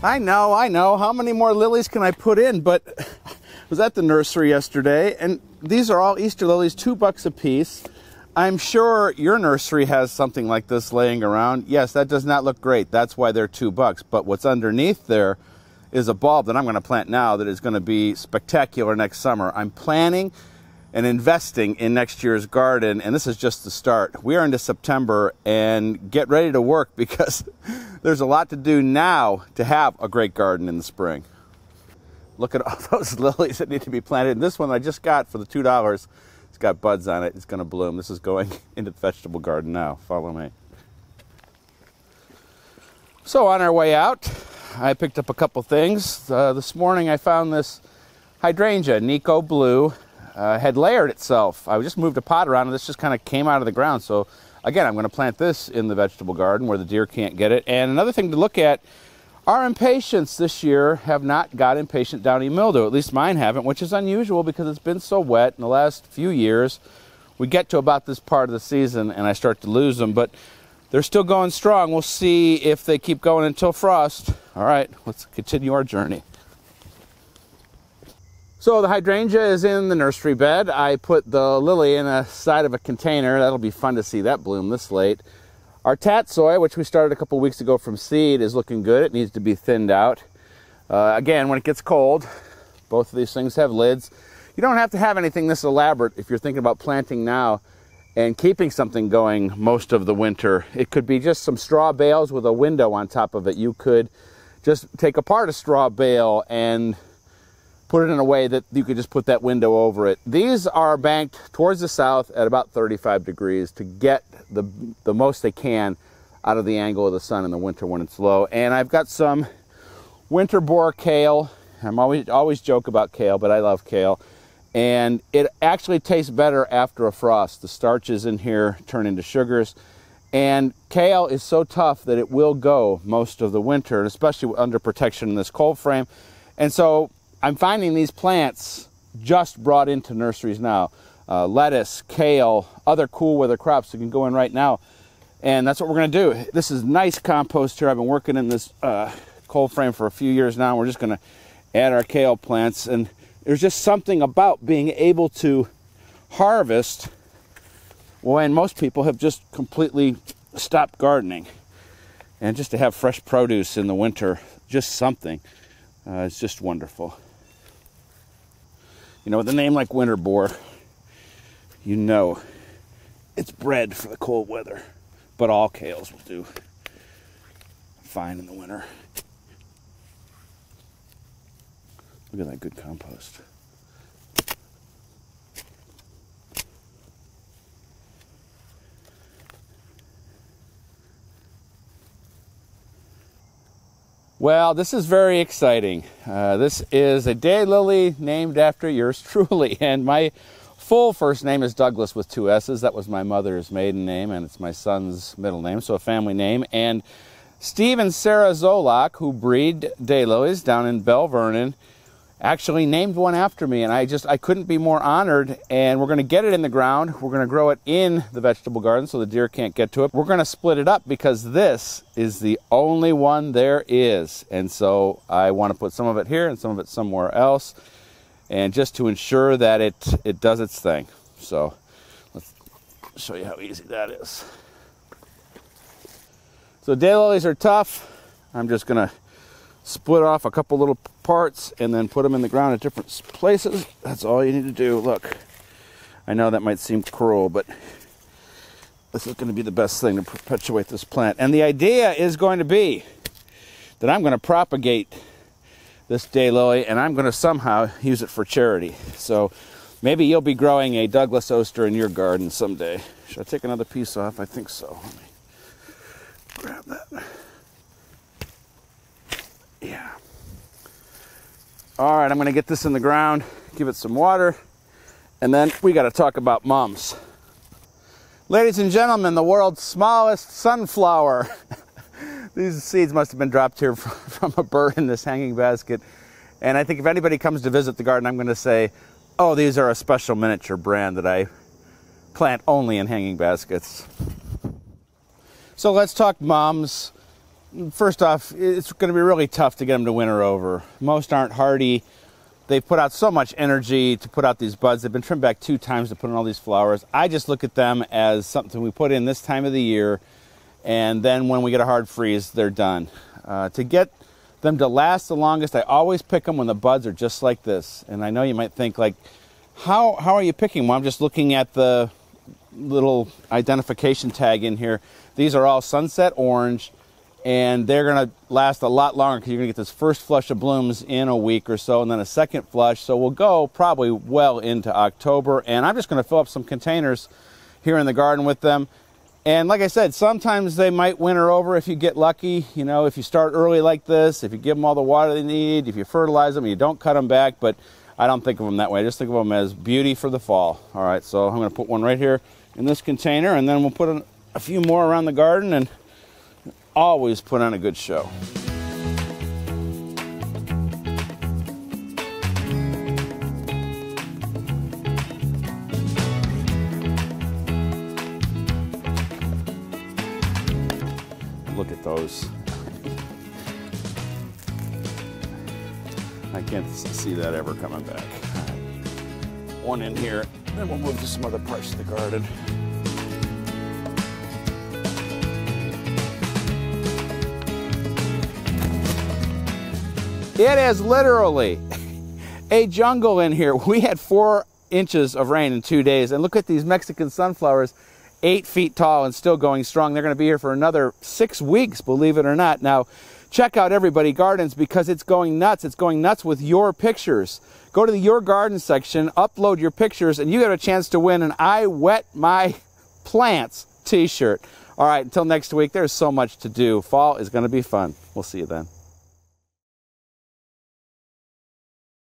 I know. How many more lilies can I put in? But I was at the nursery yesterday, and these are all Easter lilies, $2 a piece. I'm sure your nursery has something like this laying around. Yes, that does not look great. That's why they're $2. But what's underneath there is a bulb that I'm going to plant now that is going to be spectacular next summer. I'm planning and investing in next year's garden, and this is just the start. We are into September, and get ready to work because there's a lot to do now to have a great garden in the spring. Look at all those lilies that need to be planted. And this one I just got for the $2. It's got buds on it. It's going to bloom. This is going into the vegetable garden now. Follow me. So on our way out, I picked up a couple things. This morning I found this hydrangea, Nico Blue, had layered itself. I just moved a pot around and this just kind of came out of the ground. So again, I'm going to plant this in the vegetable garden where the deer can't get it. And another thing to look at, our impatiens this year have not got impatient downy mildew. At least mine haven't, which is unusual because it's been so wet in the last few years. We get to about this part of the season and I start to lose them, but they're still going strong. We'll see if they keep going until frost. All right, let's continue our journey. So the hydrangea is in the nursery bed. I put the lily in a side of a container. That'll be fun to see that bloom this late. Our tatsoi, which we started a couple weeks ago from seed, is looking good. It needs to be thinned out. Again, when it gets cold, both of these things have lids. You don't have to have anything this elaborate if you're thinking about planting now and keeping something going most of the winter. It could be just some straw bales with a window on top of it. You could just take apart a straw bale and put it in a way that you could just put that window over it. These are banked towards the south at about 35 degrees to get the most they can out of the angle of the sun in the winter when it's low. And I've got some winter boar kale. I'm always joke about kale, but I love kale. And it actually tastes better after a frost. The starches in here turn into sugars. And kale is so tough that it will go most of the winter, especially under protection in this cold frame. And so I'm finding these plants just brought into nurseries now. Lettuce, kale, other cool weather crops that can go in right now. And that's what we're going to do. This is nice compost here. I've been working in this cold frame for a few years now. We're just going to add our kale plants. And there's just something about being able to harvest when most people have just completely stopped gardening. And just to have fresh produce in the winter, just something. It's just wonderful. You know, with a name like winter boar, you know it's bred for the cold weather. But all kales will do fine in the winter. Look at that good compost. Well, this is very exciting. This is a daylily named after yours truly, and my full first name is Douglas with 2 S's. That was my mother's maiden name, and it's my son's middle name, so a family name. And Steve and Sarah Zolak, who breed daylilies down in Bell Vernon, actually named one after me, and I couldn't be more honored. And we're going to get it in the ground. We're going to grow it in the vegetable garden so the deer can't get to it. We're going to split it up because this is the only one there is, and so I want to put some of it here and some of it somewhere else, and just to ensure that it does its thing. So let's show you how easy that is. So daylilies are tough. I'm just going to split off a couple little parts and then put them in the ground at different places. That's all you need to do. Look, I know that might seem cruel, but this is going to be the best thing to perpetuate this plant. And the idea is going to be that I'm going to propagate this daylily and I'm going to somehow use it for charity. So maybe you'll be growing a Douglas Oster in your garden someday. Should I take another piece off? I think so. Let me grab that. Yeah. All right, I'm going to get this in the ground, give it some water, and then we got to talk about mums. Ladies and gentlemen, the world's smallest sunflower. These seeds must have been dropped here from a bird in this hanging basket. And I think if anybody comes to visit the garden, I'm going to say, oh, these are a special miniature brand that I plant only in hanging baskets. So let's talk mums. first off, it's going to be really tough to get them to winter over. Most aren't hardy. They've put out so much energy to put out these buds. They've been trimmed back 2 times to put in all these flowers. I just look at them as something we put in this time of the year, and then when we get a hard freeze, they're done. To get them to last the longest, I always pick them when the buds are just like this. And I know you might think, like, how are you picking? Well, I'm just looking at the little identification tag in here. These are all sunset orange, and they're going to last a lot longer because you're going to get this first flush of blooms in a week or so, and then a second flush. So we'll go probably well into October, and I'm just going to fill up some containers here in the garden with them. And like I said, sometimes they might winter over if you get lucky. You know, if you start early like this, if you give them all the water they need, if you fertilize them, and you don't cut them back. But I don't think of them that way. I just think of them as beauty for the fall. All right, so I'm going to put one right here in this container, and then we'll put a few more around the garden and always put on a good show. Look at those. I can't see that ever coming back. One in here, then we'll move to some other parts of the garden. It is literally a jungle in here. We had 4 inches of rain in 2 days, and look at these Mexican sunflowers, 8 feet tall and still going strong. They're going to be here for another 6 weeks, believe it or not. Now, check out Everybody Gardens because it's going nuts. It's going nuts with your pictures. Go to the Your Garden section, upload your pictures, and you get a chance to win an I Wet My Plants t-shirt. All right, until next week, there's so much to do. Fall is going to be fun. We'll see you then.